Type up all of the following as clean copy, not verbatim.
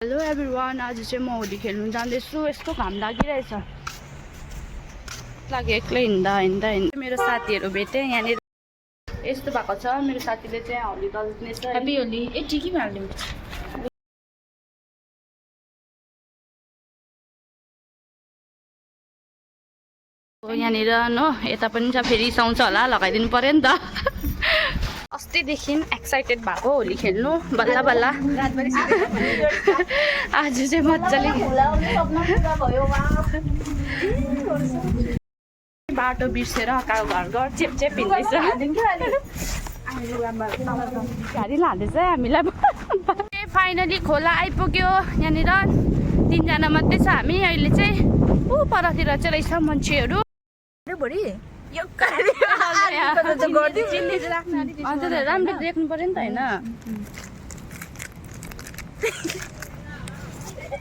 Hello everyone, आज चाहिँ म होली खेल्नु जाँदैछु। यस्तो घाम लागिरहेछ, लागि एक्लै हिँड्दा मेरो साथीहरू भेटेँ यहाँनिर। यस्तो भएको छ, मेरो साथीले चाहिँ होली दल्नेछ। ह्याप्पी होली। ए ठिकै हाल्दिउँ। यहाँनिर न यता पनि छ, फेरि साउँछ होला, लगाइदिनु पर्यो नि त। अस्तिदेखि एक्साइटेड भएको होली खेल्नु, बल्ल बल्ल आज चाहिँ मजाले बाटो बिर्सेर कालो घर चेप हिँड्दैछ। गाडी लाँदैछ हामीलाई। फाइनली खोला आइपुग्यो। यहाँनिर 3 जना मात्रै छ हामी अहिले चाहिँ। ऊ परतिर चाहिँ रहेछ मान्छेहरू। राम्रो देख्नु पर्यो नि त होइन।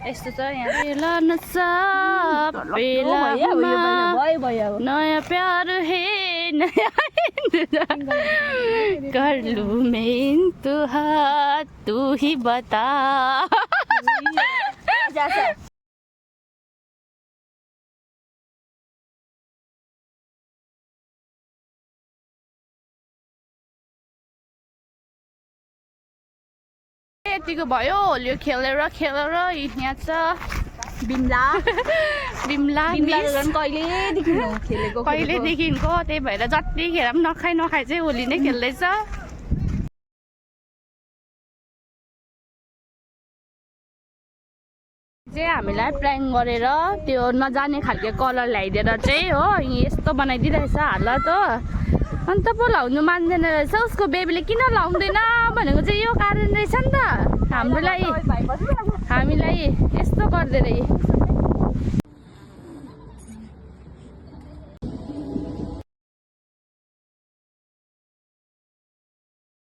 यस्तो छ यहाँ नयाँ प्यार है कर लूं मैं इंतहा तू ही बता। यतिको भयो होली खेलेर यहाँ छ बिमला कहिलेदेखिको, त्यही भएर जतिखेर पनि नखाइ चाहिँ होली नै खेल्दैछ। चाहिँ हामीलाई प्लान गरेर त्यो नजाने खालको कलर ल्याइदिएर चाहिँ हो यस्तो बनाइदिइरहेछ हालत हो। अन्त पो लाउनु मान्दैन रहेछ उसको बेबीले। किन लाउँदैन भनेको चाहिँ यो कारण रहेछ नि त, हामीलाई यस्तो गर्दै रहे।